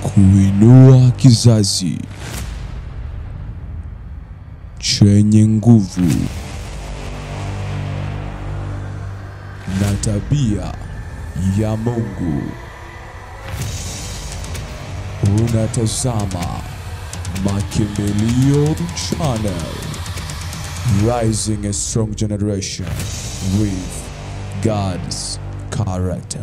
Kuinua kizazi chenye nguvu na tabia ya Mungu. Unatazama Makimbilio Channel, rising a strong generation with God's character.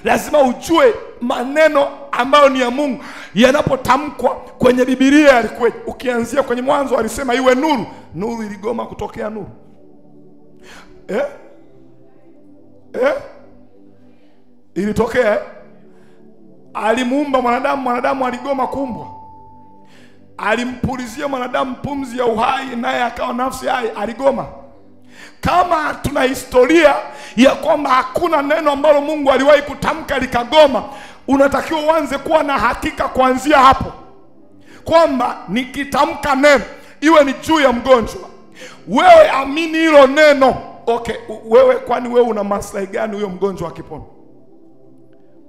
Lazima ujue maneno ambayo ni ya Mungu yanapotamkwa kwenye Biblia yalikuwa. Ukianzia kwenye Mwanzo alisema iwe nuru, nuru iligoma kutokea nuru. Ilitokea. Alimuumba mwanadamu, mwanadamu aligoma kuumbwa. Alimpulizia mwanadamu pumzi ya uhai, naye akawa nafsi hai, aligoma. Kama tuna historia ya kwamba hakuna neno ambalo Mungu aliwahi kutamka likagoma, unatakiwa uanze kuwa na hakika kuanzia hapo kwamba nikitamka neno iwe ni juu ya mgonjwa, wewe amini hilo neno. Okay, wewe kwani wewe una maslahi gani huyo mgonjwa akipona?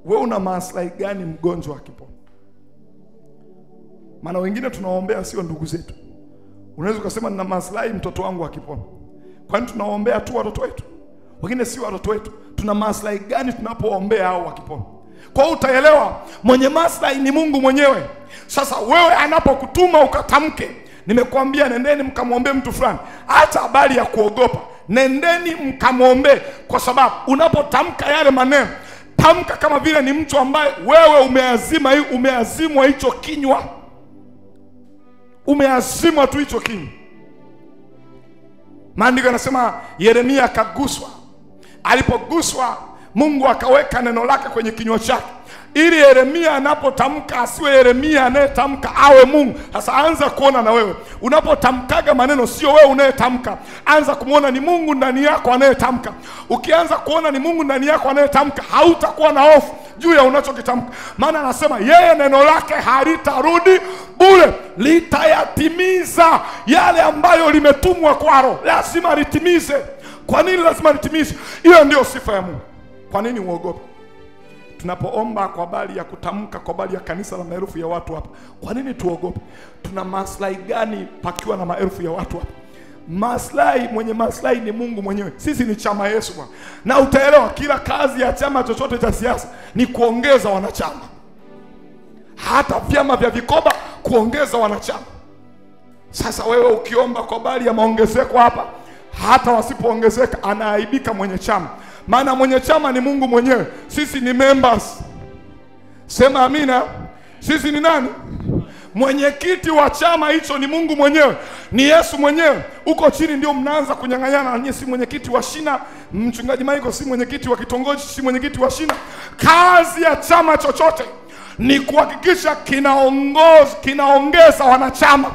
Wewe una maslahi gani mgonjwa akipona? Maana wengine tunaombea sio ndugu zetu. Unaweza kusema nina maslahi mtoto wangu akipona. Kwani tunaombea tu watoto wetu? Wengine sio watoto wetu. Tuna maslahi gani tunapoombea hao wakipona? Kwa hiyo utaelewa mwenye maslahi ni Mungu mwenyewe. Sasa wewe anapokutuma ukatamke, nimekuambia nendeni mkamwombee mtu fulani, hata habari ya kuogopa, nendeni mkamwombee, kwa sababu unapotamka yale maneno, tamka kama vile ni mtu ambaye wewe umeazimwa hicho kinywa. Umeazimwa tu hicho kinywa. Maandiko yanasema Yeremia akaguswa. Alipoguswa, Mungu akaweka neno lake kwenye kinywa chake, ili Yeremia anapotamka asiwe Yeremia anayetamka, awe Mungu. Sasa anza kuona na wewe unapotamkaga maneno sio wewe unayetamka, anza kumuona ni Mungu ndani yako anayetamka. Ukianza kuona ni Mungu ndani yako anayetamka, hautakuwa na hofu juu ya unachokitamka. Maana anasema yeye neno lake halitarudi bure, litayatimiza yale ambayo limetumwa kwalo. Lazima litimize. Kwa nini lazima litimize? Hiyo ndio sifa ya Mungu. Kwa nini uogope? Tunapoomba kwa habari ya kutamka kwa habari ya kanisa la maelfu ya watu hapa, kwa nini tuogope? Tuna maslahi gani pakiwa na maelfu ya watu hapa? Maslahi, mwenye maslahi ni Mungu mwenyewe. Sisi ni chama Yesu bwana. Na utaelewa kila kazi ya chama chochote cha siasa ni kuongeza wanachama. Hata vyama vya vikoba kuongeza wanachama. Sasa wewe ukiomba kwa habari ya maongezeko hapa, hata wasipoongezeka anaaibika mwenye chama. Maana mwenye chama ni Mungu mwenyewe. Sisi ni members. Sema amina. Sisi ni nani? Mwenyekiti wa chama hicho ni Mungu mwenyewe, ni Yesu mwenyewe. Uko chini ndio mnaanza kunyang'anyana. Nyinyi si mwenyekiti wa shina, mchungaji Michael si mwenyekiti wa kitongoji, si mwenyekiti wa shina. Kazi ya chama chochote ni kuhakikisha kinaongeza wanachama.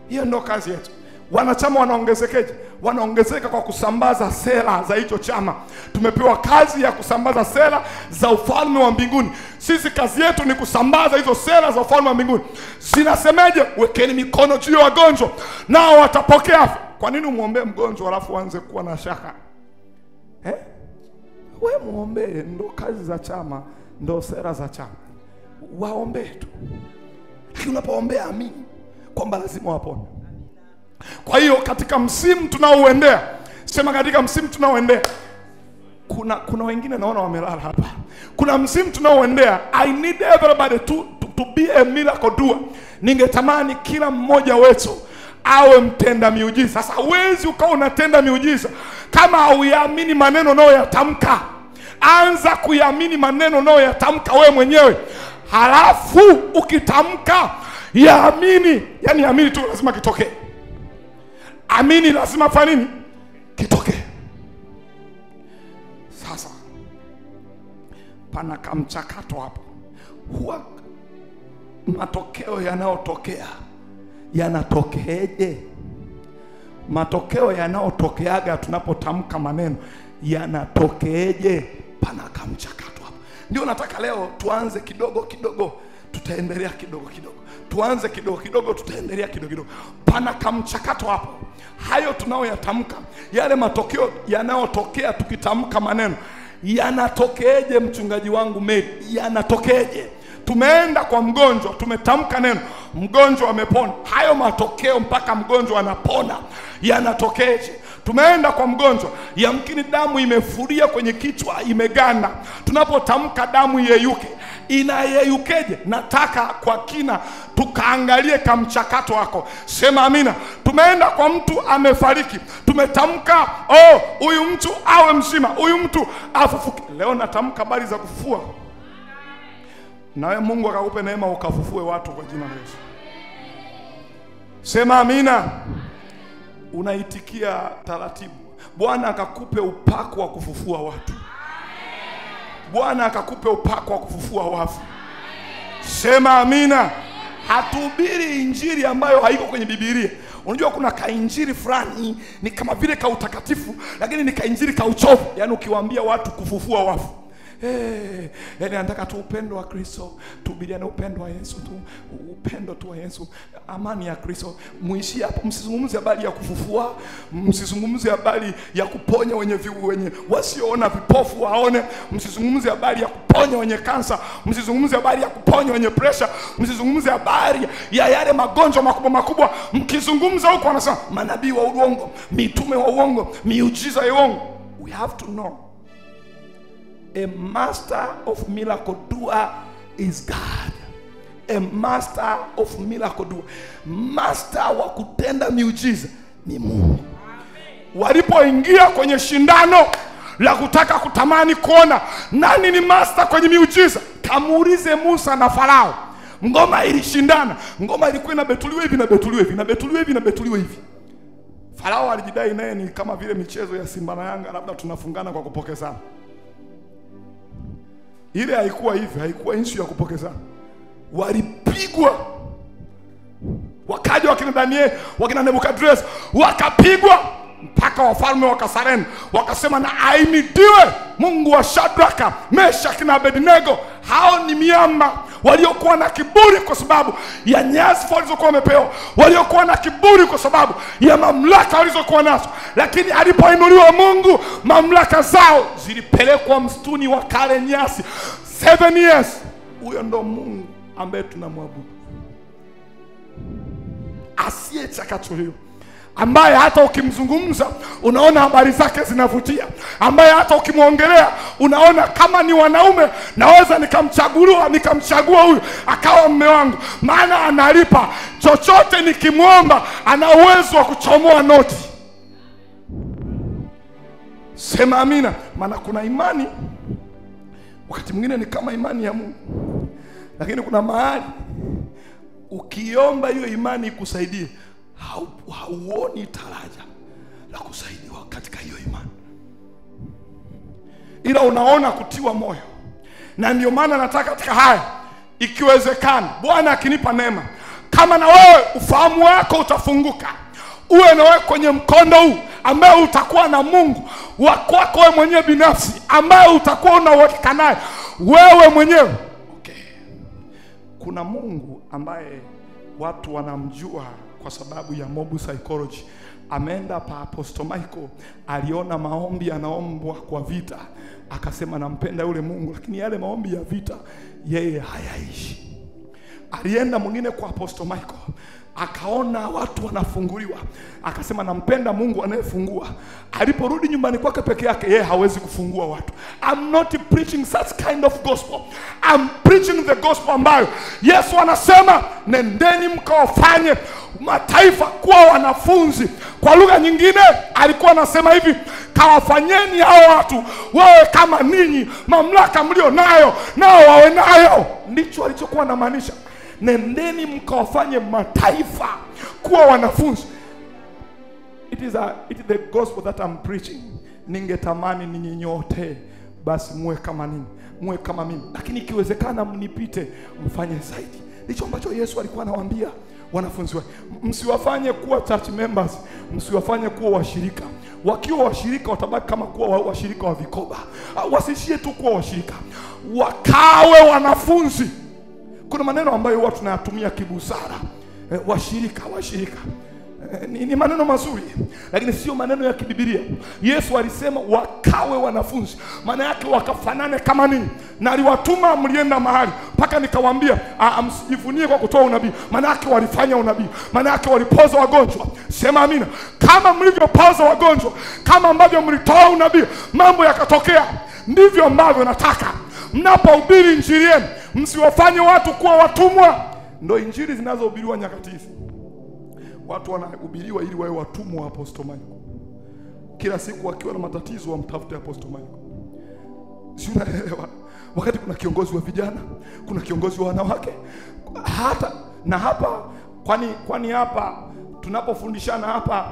Hiyo ndio kazi yetu. Wanachama wanaongezekeje? Wanaongezeka kwa kusambaza sera za hicho chama. Tumepewa kazi ya kusambaza sera za ufalme wa mbinguni. Sisi kazi yetu ni kusambaza hizo sera za ufalme wa mbinguni. Zinasemeje? Wekeni mikono juu ya wagonjwa nao watapokea afya. Kwa nini umuombee mgonjwa alafu uanze kuwa na shaka? Wewe muombee, ndo kazi za chama, ndo sera za chama. Waombee tu. Lakini unapoombea amini kwamba lazima wapone. Kwa hiyo katika msimu tunaoendea, sema katika msimu tunaoendea, kuna wengine naona wamelala hapa. Kuna msimu tunaoendea, I need everybody to be a miracle doer. Ningetamani kila mmoja wetu awe mtenda miujiza. Sasa huwezi ukawa unatenda miujiza kama hauyaamini maneno unayoyatamka. Anza kuyaamini maneno unayoyatamka wewe mwenyewe. Halafu ukitamka yaamini, yani amini tu lazima kitokee. Amini lazima fanya nini? Kitokee. Sasa pana kamchakato hapo. Huwa matokeo yanayotokea yanatokeeje? Matokeo yanayotokeaga tunapotamka maneno yanatokeeje? Pana kamchakato hapo. Ndio nataka leo tuanze kidogo kidogo, tutaendelea kidogo kidogo. Tuanze kidogo kidogo, tutaendelea kidogo kidogo. Pana kamchakato hapo. Hayo tunayoyatamka, yale matokeo yanayotokea tukitamka maneno, yanatokeeje mchungaji wangu Mary? Yanatokeeje? tumeenda kwa mgonjwa, tumetamka neno, mgonjwa amepona. Hayo matokeo mpaka mgonjwa anapona yanatokeje? Tumeenda kwa mgonjwa, yamkini damu imefuria kwenye kichwa, imeganda. Tunapotamka damu yeyuke, inayeyukeje? Nataka kwa kina tukaangalie kamchakato wako. Sema amina. Tumeenda kwa mtu amefariki, tumetamka huyu mtu awe mzima, huyu mtu afufuke. Leo natamka habari za kufufua. Nawe Mungu akakupe neema ukafufue watu kwa jina la Yesu. Sema amina. Unaitikia taratibu. Bwana akakupe upako wa kufufua watu. Bwana akakupe upako wa kufufua wafu. Sema amina. Hatuhubiri injili ambayo haiko kwenye Biblia. Unajua kuna kainjili fulani ni kama vile ka utakatifu, lakini ni kainjili ka uchovu. Yaani ukiwaambia watu kufufua wafu, yani nataka tu upendo wa Kristo, tuhubiriane upendo wa Yesu tu, upendo tu wa Yesu, amani ya Kristo. Muishi hapo, msizungumze habari ya kufufua, msizungumze habari ya kuponya wenye wasioona vipofu waone, msizungumze habari ya kuponya wenye kansa, msizungumze habari ya kuponya wenye pressure, msizungumze habari ya yale magonjwa makubwa makubwa. Mkizungumza huko wanasema manabii wa uongo, mitume wa uongo, miujiza ya uongo. We have to know a master of miracle doer is God. A master of miracle doer, master wa kutenda miujiza ni Mungu. Walipoingia kwenye shindano la kutaka kutamani kuona nani ni master kwenye miujiza, kamuulize Musa na Farao. Ngoma ilishindana, ngoma ilikuwa inabetuliwa hivi na betuliwa hivi na betuliwa hivi na betuliwa hivi. Farao alijidai naye ni kama vile michezo ya Simba na Yanga, labda tunafungana kwa kupokezana. Ile haikuwa hivi, haikuwa issue ya kupokezana. Walipigwa. Wakaja wakina Daniel, wakina Nebukadreza, wakapigwa mpaka wafalme wakasarenda, wakasema na aimidiwe Mungu wa Shadraka, Meshaki na Abednego. Hao ni miamba waliokuwa na kiburi kwa sababu ya nyadhifa walizokuwa wamepewa, waliokuwa na kiburi kwa sababu ya mamlaka walizokuwa nazo. Lakini alipoinuliwa Mungu, mamlaka zao zilipelekwa msituni wa kale nyasi 7 years. Huyo ndo Mungu ambaye tunamwabudu, asiyechakachuliwa, ambaye hata ukimzungumza unaona habari zake zinavutia, ambaye hata ukimwongelea unaona kama ni wanaume naweza nikamchagua huyu akawa mume wangu, maana analipa. Chochote nikimwomba ana uwezo wa kuchomoa noti. Sema amina. Maana kuna imani wakati mwingine ni kama imani ya Mungu, lakini kuna mahali ukiomba hiyo imani ikusaidie, hauoni taraja la kusaidiwa katika hiyo imani, ila unaona kutiwa moyo. Na ndio maana nataka katika haya, ikiwezekana, Bwana akinipa neema, kama na wewe ufahamu wako utafunguka, uwe na wewe kwenye mkondo huu ambaye utakuwa na Mungu wa kwako wewe mwenyewe binafsi, ambaye utakuwa unaweka naye wewe mwenyewe. Okay. Kuna Mungu ambaye watu wanamjua kwa sababu ya mob psychology. Ameenda pa Apostle Michael, aliona maombi anaombwa kwa vita, akasema nampenda yule Mungu, lakini yale maombi ya vita yeye hayaishi. Alienda mwingine kwa Apostle Michael, akaona watu wanafunguliwa, akasema nampenda Mungu anayefungua. Aliporudi nyumbani kwake peke yake, yeye hawezi kufungua watu. I'm not preaching such kind of gospel. I'm preaching the gospel ambayo Yesu anasema nendeni mkawafanye mataifa kuwa wanafunzi. Kwa lugha nyingine alikuwa anasema hivi, kawafanyeni hao watu wawe kama ninyi, mamlaka mlio nayo nao wawe nayo. Ndicho alichokuwa anamaanisha, nendeni mkawafanye mataifa kuwa wanafunzi. It is the gospel that I'm preaching. Ningetamani ninyi nyote basi muwe kama nini, muwe kama mimi, lakini ikiwezekana mnipite, mfanye zaidi. Ndicho ambacho Yesu alikuwa anawaambia wanafunzi wake. Msiwafanye kuwa church members, msiwafanye kuwa washirika. Wakiwa washirika watabaki kama kuwa washirika wa vikoba. Wasishie tu kuwa washirika, wakawe wanafunzi. Kuna maneno ambayo watu tunayatumia kibusara, washirika. Ni maneno mazuri, lakini sio maneno ya kibibilia. Yesu alisema wakawe wanafunzi, maana yake wakafanane kama nini. Na aliwatuma mlienda mahali mpaka nikawaambia msijivunie kwa kutoa unabii, maana yake walifanya unabii, maana yake walipoza wagonjwa. Sema amina. Kama mlivyopoza wagonjwa, kama ambavyo mlitoa unabii, mambo yakatokea, ndivyo ambavyo nataka mnapohubiri injili yenu msiwafanye watu kuwa watumwa. Ndio injili zinazohubiriwa nyakati hizi. Watu wanahubiriwa ili wawe watumwa wa Apostle Michael. Kila siku wakiwa na matatizo wamtafute Apostle Michael. Si unaelewa? Wakati kuna kiongozi wa vijana, kuna kiongozi wa wanawake, hata na hapa kwani hapa tunapofundishana hapa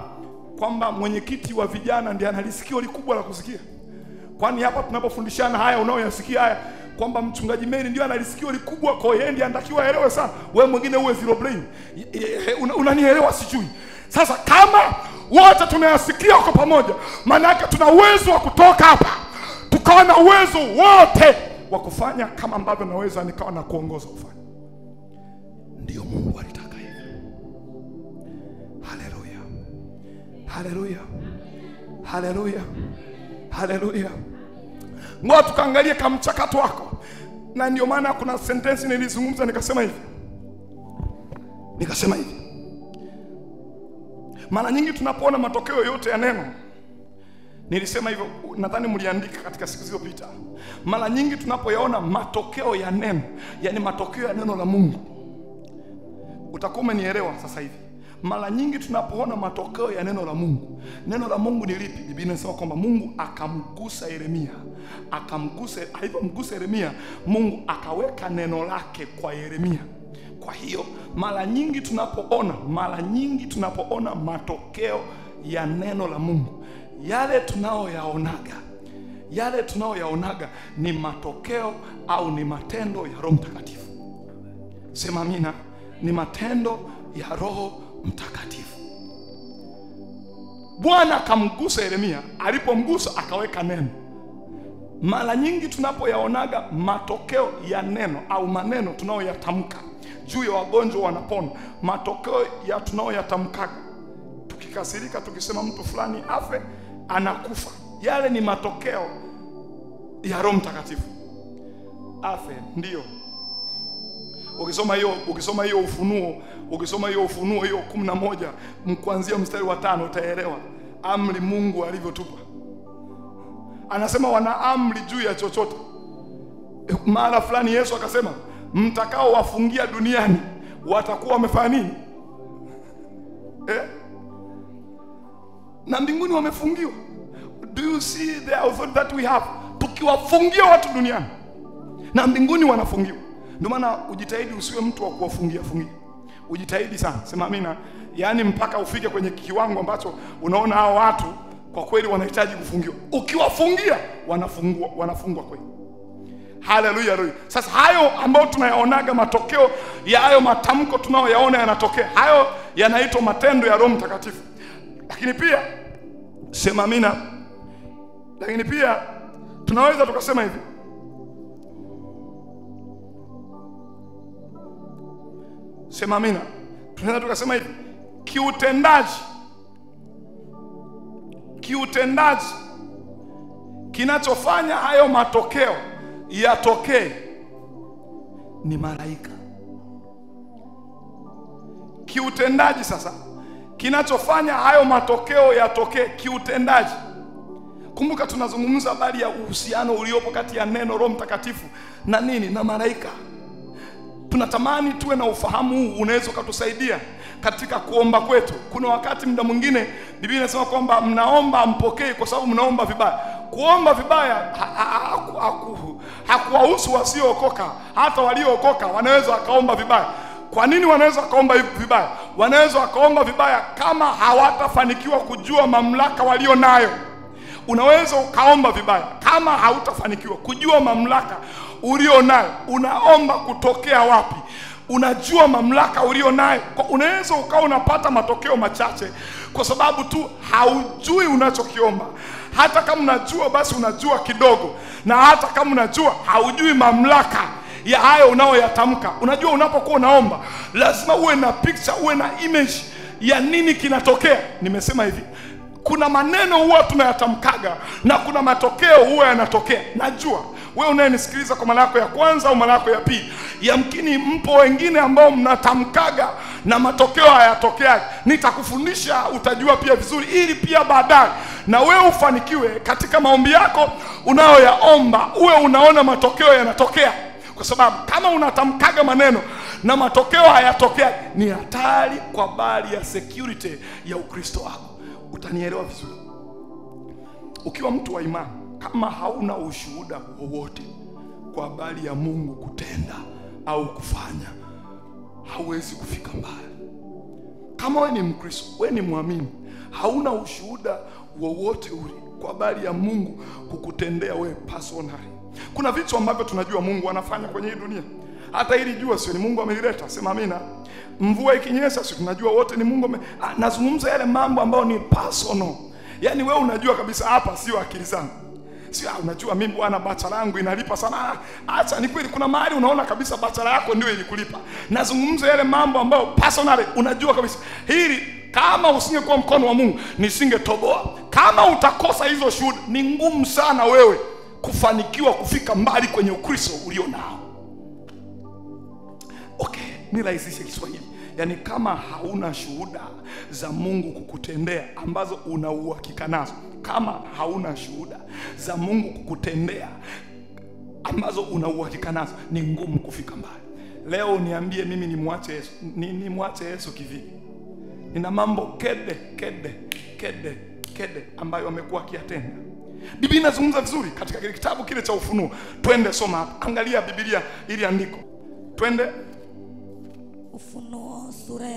kwamba mwenyekiti wa vijana ndiye analisikia likubwa la kusikia. Kwani hapa tunapofundishana haya unaoyasikia haya kwamba mchungaji Mary ndio analisikia likubwa, kwa yeye ndiye anatakiwa aelewe sana. Wewe mwingine uwe zero brain. Unanielewa sijui. Sasa kama wote tunayasikia kwa pamoja, maana yake tuna uwezo wa kutoka hapa tukawa na uwezo wote wa kufanya kama ambavyo naweza nikawa na kuongoza kufanya. Ndio Mungu alitaka hivyo. Haleluya. Haleluya. Haleluya. Haleluya. Ngoja tukaangalie kama mchakato wako. Na ndio maana kuna sentence nilizungumza nikasema hivi. Mara nyingi tunapoona matokeo yote ya neno, nilisema hivyo, nadhani mliandika katika siku zilizopita. Mara nyingi tunapoyaona matokeo ya neno, yani matokeo ya neno la Mungu, utakuwa umenielewa sasa hivi. Mara nyingi tunapoona matokeo ya neno la Mungu ni lipi? Biblia inasema kwamba Mungu akamgusa Yeremia. Alipomgusa Yeremia, Mungu akaweka neno lake kwa Yeremia. Kwa hiyo mara nyingi tunapoona matokeo ya neno la Mungu, yale tunayoyaonaga ni matokeo au ni matendo ya Roho Mtakatifu. Sema amina. Ni matendo ya Roho Mtakatifu. Bwana akamgusa Yeremia, alipomgusa akaweka neno. Mara nyingi tunapoyaonaga matokeo ya neno au maneno tunayoyatamka juu ya wagonjwa wanapona, matokeo ya tunayoyatamkaga, tukikasirika tukisema mtu fulani afe, anakufa, yale ni matokeo ya Roho Mtakatifu. Afe ndio. Ukisoma hiyo Ufunuo hiyo 11 kuanzia mstari wa 5 utaelewa amri Mungu alivyotupa. Anasema wana amri juu ya chochote. Mara fulani Yesu akasema mtakao wafungia duniani watakuwa wamefanya nini? Na mbinguni wamefungiwa. Do you see the authority that we have? Tukiwafungia watu duniani na mbinguni wanafungiwa. Ndio maana ujitahidi usiwe mtu wa kuwafungia. Ujitahidi sana. Sema amina. Yaani mpaka ufike kwenye kiwango ambacho unaona hao watu kwa kweli wanahitaji kufungiwa. Ukiwafungia wanafungwa kweli. Haleluya. Sasa hayo ambayo tunayaonaga matokeo ya hayo matamko tunayoyaona yanatokea, hayo yanaitwa matendo ya Roho Mtakatifu. Lakini pia sema amina. Lakini pia tunaweza tukasema hivi. Sema amina. Tunaweza tukasema hivi, kiutendaji kinachofanya hayo matokeo yatokee ni malaika. Kiutendaji sasa kinachofanya hayo matokeo yatokee kiutendaji. Kumbuka tunazungumza habari ya uhusiano uliopo kati ya neno Roho Mtakatifu na nini? Na malaika. Tunatamani tuwe na ufahamu huu, unaweza kutusaidia katika kuomba kwetu. Kuna wakati muda mwingine Biblia inasema kwamba mnaomba mpokee kwa sababu mnaomba vibaya. Kuomba vibaya hakuwahusu wasiookoka. Hata waliookoka wanaweza wakaomba vibaya. Kwa nini wanaweza wakaomba vibaya? Wanaweza wakaomba vibaya kama hawatafanikiwa kujua mamlaka walio nayo. Unaweza ukaomba vibaya kama hautafanikiwa kujua mamlaka ulio nayo. Unaomba kutokea wapi? Unajua mamlaka ulio nayo. Unaweza ukawa unapata matokeo machache kwa sababu tu haujui unachokiomba. Hata kama unajua basi unajua kidogo, na hata kama unajua haujui mamlaka ya hayo unaoyatamka. Unajua unapokuwa unaomba lazima uwe na picture, uwe na image ya nini kinatokea. Nimesema hivi, kuna maneno huwa tunayatamkaga na kuna matokeo huwa yanatokea. Najua wewe unayenisikiliza kwa mara yako ya kwanza au mara yako ya pili, yamkini mpo wengine ambao mnatamkaga na matokeo hayatokea. Nitakufundisha, utajua pia vizuri, ili pia baadaye na wewe ufanikiwe katika maombi yako unayoyaomba, uwe unaona matokeo yanatokea. Kwa sababu kama unatamkaga maneno na matokeo hayatokea, ni hatari kwa habari ya security ya Ukristo wako. Utanielewa vizuri. Ukiwa mtu wa imani, kama hauna ushuhuda wowote kwa habari ya Mungu kutenda au kufanya, hauwezi kufika mbali. Kama wewe ni Mkristo, wewe ni muamini, hauna ushuhuda wowote ule kwa habari ya Mungu kukutendea wewe personally. Kuna vitu ambavyo tunajua Mungu anafanya kwenye hii dunia. Hata ili jua sio ni Mungu amelileta, sema amina. Mvua ikinyesha sio tunajua wote ni Mungu. Nazungumza yale mambo ambayo ni personal. Yaani wewe unajua kabisa hapa sio akili zangu. Sio unajua mimi bwana bachara yangu inalipa sana. Acha ni kweli, kuna mahali unaona kabisa bachara yako ndio ilikulipa. Nazungumza yale mambo ambayo personally unajua kabisa hili kama usingekuwa mkono wa Mungu nisingetoboa. Kama utakosa hizo shuhuda, ni ngumu sana wewe kufanikiwa kufika mbali kwenye Ukristo ulio nao. Okay, nirahisishe Kiswahili. Yaani kama hauna shuhuda za Mungu kukutendea ambazo una uhakika nazo, kama hauna shuhuda za Mungu kukutendea ambazo una uhakika nazo, ni ngumu kufika mbali. Leo niambie mimi nimwache Yesu. Nimwache Yesu kivipi? Nina mambo kede ambayo amekuwa akiyatenda. Biblia inazungumza vizuri katika kile kitabu kile cha Ufunuo. Twende soma hapa. Angalia Biblia ili andiko. Twende Ufunuo sura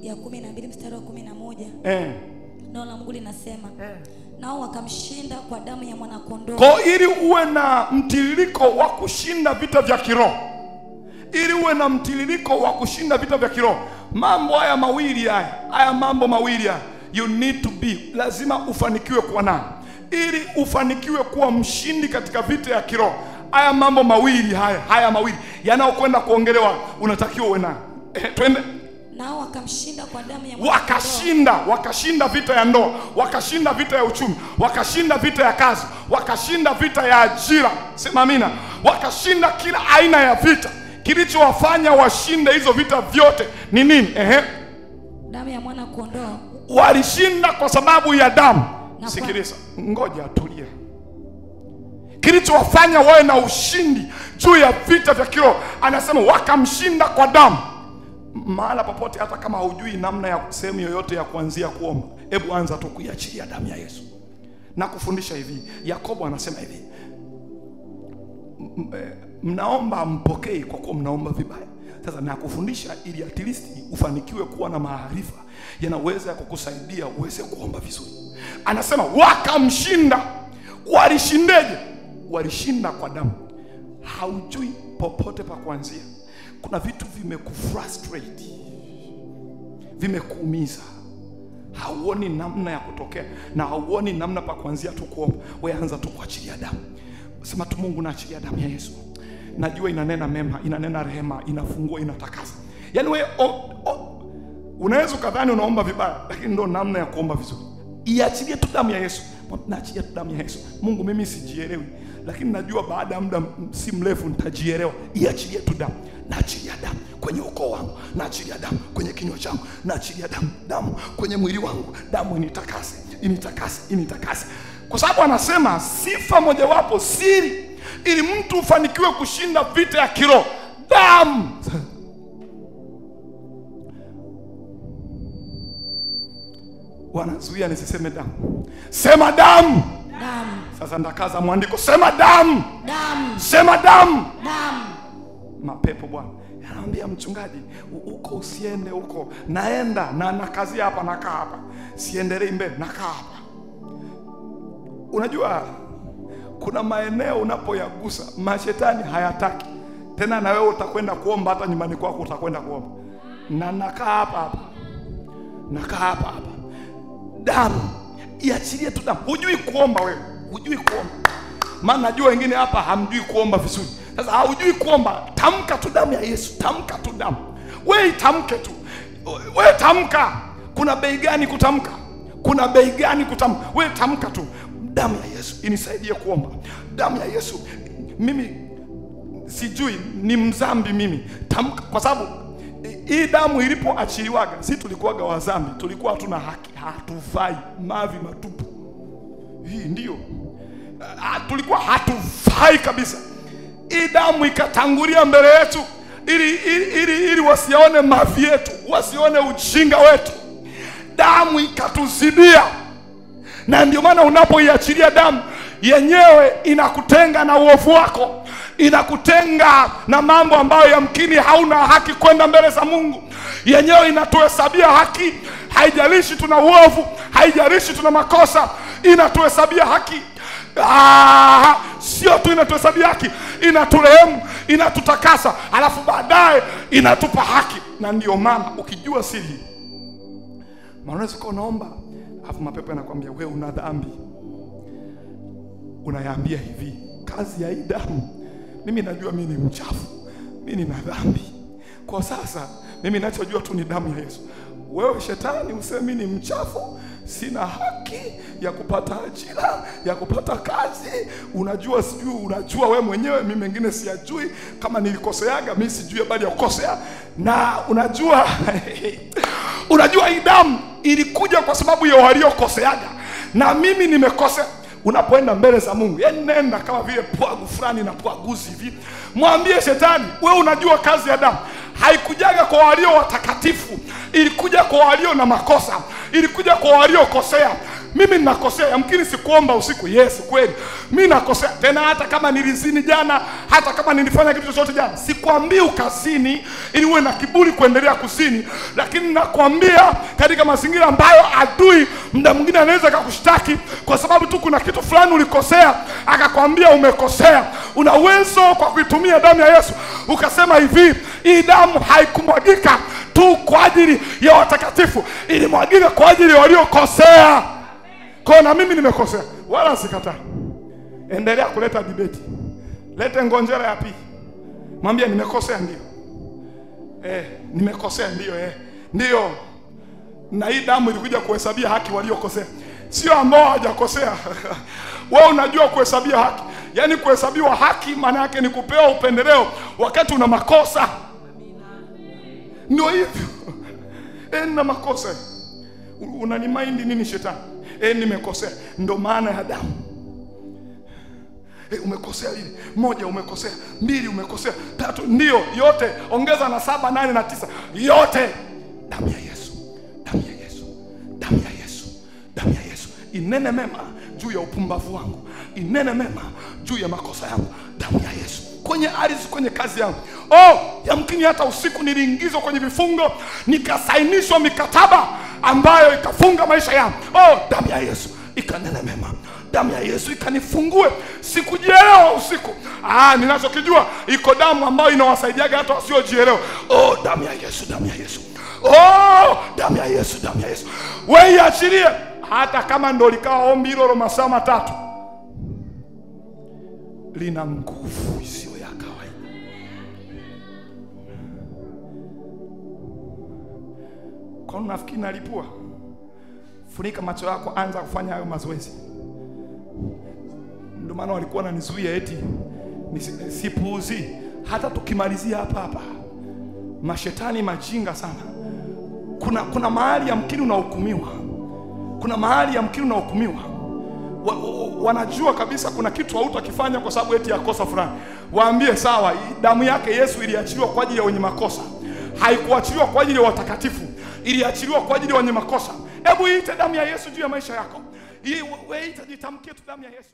ya 12 mstari wa 11. Neno la Mungu linasema, nao wakamshinda kwa damu ya mwana kondoo. Kwa ili uwe na mtiririko wa kushinda vita vya kiroho, ili uwe na mtiririko wa kushinda vita vya kiroho, mambo haya mawili haya mambo mawili you need to be, lazima ufanikiwe kuwa nani ili ufanikiwe kuwa mshindi katika vita ya kiroho. Haya mambo mawili haya mawili yanayokwenda kuongelewa, unatakiwa uwe nani. Twende. Nao wakamshinda kwa damu ya wakashinda vita ya ndoa, wakashinda vita ya uchumi, wakashinda vita ya kazi, wakashinda vita ya ajira. Sema amina. Wakashinda kila aina ya vita. Kilichowafanya washinde hizo vita vyote ni nini? Damu ya mwana kondoo. Walishinda kwa sababu ya damu. Sikiliza, ngoja tulia. Kilichowafanya wawe na ushindi juu ya vita vya kiroho, anasema wakamshinda kwa damu. Mahala popote, hata kama hujui namna ya sehemu yoyote ya kuanzia kuomba, hebu anza tu kuiachilia damu ya Yesu. Na kufundisha hivi, Yakobo anasema hivi, mnaomba mpokei kwa kuwa mnaomba vibaya. Sasa nakufundisha ili at least ufanikiwe kuwa na maarifa yanaweza kukusaidia uweze kuomba vizuri. Anasema wakamshinda. Walishindeje? Walishinda kwa damu. Haujui popote pa kuanzia. Kuna vitu vimekufrustrate, vimekuumiza, hauoni namna ya kutokea na hauoni namna pa kuanzia tu kuomba. Wewe anza tu kuachilia damu. Sema tu, Mungu naachilia damu ya Yesu. Najua inanena mema, inanena rehema, inafungua, inatakasa. Yaani wewe unaweza kadhani unaomba vibaya, lakini ndio namna ya kuomba vizuri. Iachilie tu damu ya Yesu. Naachilia tu damu ya Yesu. Mungu, mimi sijielewi, lakini najua baada ya muda si mrefu nitajielewa. Iachilie tu damu. Naachilia damu kwenye ukoo wangu, naachilia damu kwenye kinywa changu, naachilia damu kwenye mwili wangu. Damu initakase. Kwa sababu anasema sifa mojawapo, siri ili mtu ufanikiwe kushinda vita ya kiroho, damu. Wanazuia nisiseme damu. Sema damu. Sasa ndakaza mwandiko, sema damu. Sema damu. Mapepo bwana anaambia mchungaji, uko usiende huko. Naenda na kazi hapa, nakaa hapa, siendelee mbele, nakaa hapa. Unajua kuna maeneo unapoyagusa mashetani hayataki tena, na wewe utakwenda kuomba, hata nyumbani kwako utakwenda kuomba. Na nakaa hapa. Damu. Iachilie tu damu. Hujui kuomba wewe, hujui kuomba. Maana najua wengine hapa hamjui kuomba vizuri. Sasa hujui kuomba, tamka tu damu ya Yesu, tamka tu damu. Wewe tamke tu. Wewe tamka. Kuna bei gani kutamka? Kuna bei gani kutamka? Wewe tamka tu, damu ya Yesu inisaidie kuomba. Damu ya Yesu, mimi sijui ni mzambi mimi. Tamka, kwa sababu hii damu ilipoachiliwaga, si tulikuwaga wazambi, tulikuwa hatuna haki, hatufai, mavi matupu. Hii ndio tulikuwa hatufai kabisa. Hii damu ikatangulia mbele yetu ili wasione mavi yetu, wasione ujinga wetu. Damu ikatuzibia. Na ndio maana unapoiachilia damu yenyewe inakutenga na uovu wako, inakutenga na mambo ambayo yamkini hauna haki kwenda mbele za Mungu. Yenyewe inatuhesabia haki, haijalishi tuna uovu, haijalishi tuna makosa, inatuhesabia haki. Sio tu inatuhesabia haki, inaturehemu, inatutakasa, alafu baadaye inatupa haki. Na ndio maana ukijua siri, unaweza kuwa unaomba, alafu mapepo yanakuambia wewe una dhambi. Unayaambia hivi, kazi ya hii damu, mimi najua mimi ni mchafu, mimi nina dhambi. Kwa sasa mimi ninachojua tu ni damu ya Yesu. Wewe shetani useme mimi ni mchafu, sina haki ya kupata ajira, ya kupata kazi. Unajua sijui, unajua wewe mwenyewe, mimi mengine siyajui. Kama nilikoseaga mimi sijui habari ya kukosea. Na unajua unajua hii damu ilikuja kwa sababu ya waliokoseaga, na mimi nimekosea. Unapoenda mbele za Mungu, nenda kama vile pwagu fulani na pwaguzi hivi. Mwambie shetani, wewe unajua kazi ya damu haikujaga kwa walio watakatifu, ilikuja kwa walio na makosa, ilikuja kwa walio kosea. Mimi ninakosea, yamkini sikuomba usiku. Yes, kweli mimi nakosea. Tena hata kama nilizini jana, hata kama nilifanya kitu chochote jana, sikwambii ukazini ili uwe na kiburi kuendelea kuzini, lakini nakwambia katika mazingira ambayo adui muda mwingine anaweza kukushtaki kwa sababu tu kuna kitu fulani ulikosea, akakwambia umekosea. Una uwezo kwa kuitumia damu ya Yesu ukasema hivi, hii damu haikumwagika tu kwa ajili ya watakatifu, ilimwagika kwa ajili ya waliokosea. Kwa na mimi nimekosea, wala sikataa. Endelea kuleta debate. Lete ngonjera ya pili. Mwambie nimekosea ndio. Nimekosea ndio Ndio. Na hii damu ilikuja kuhesabia haki waliokosea, sio ambao hawajakosea. Wewe unajua kuhesabia haki. Yaani kuhesabiwa haki maana yake ni kupewa upendeleo wakati una makosa. Ndio hivyo. Na makosa. Unanimaindi nini shetani? Nimekosea. Ndio maana ya damu. Umekosea lini? 1 umekosea, 2 umekosea, 3 ndio yote, ongeza na 7, 8 na 9, yote damu ya Yesu. Damu ya Yesu. Damu ya Yesu. Damu ya Yesu inene mema juu ya upumbavu wangu, inene mema juu ya makosa yangu. Damu ya Yesu kwenye ardhi, kwenye kazi yangu. Yamkini hata usiku niliingizwa kwenye vifungo, nikasainishwa mikataba ambayo ikafunga maisha yangu. Damu ya Yesu ikanene mema. Damu ya Yesu ikanifungue. Sikujielewa usiku. Ninachokijua iko damu ambayo inawasaidiaga hata wasiojielewa. Damu ya Yesu, damu ya Yesu. Damu ya Yesu, damu ya Yesu. Wewe iachilie, hata kama ndo likawa ombi hilo masaa 3, lina nguvu isiyo ya kawaida. Kwa nini nafikiri nalipua? Funika macho yako, anza kufanya hayo mazoezi. Ndio maana walikuwa wananizuia eti sipuuzi. Hata tukimalizia hapa mashetani majinga sana. Kuna mahali yamkini unahukumiwa. Kuna mahali yamkini unahukumiwa. Wanajua kabisa kuna kitu hautakifanya kwa sababu eti ya kosa fulani. Waambie sawa, damu yake Yesu iliachiliwa kwa ajili ya wenye makosa. Haikuachiliwa kwa ajili ya watakatifu. Iliachiliwa kwa ajili ya wenye makosa. Hebu iite damu ya Yesu juu ya maisha yako. Wewe jitamkie tu damu ya Yesu.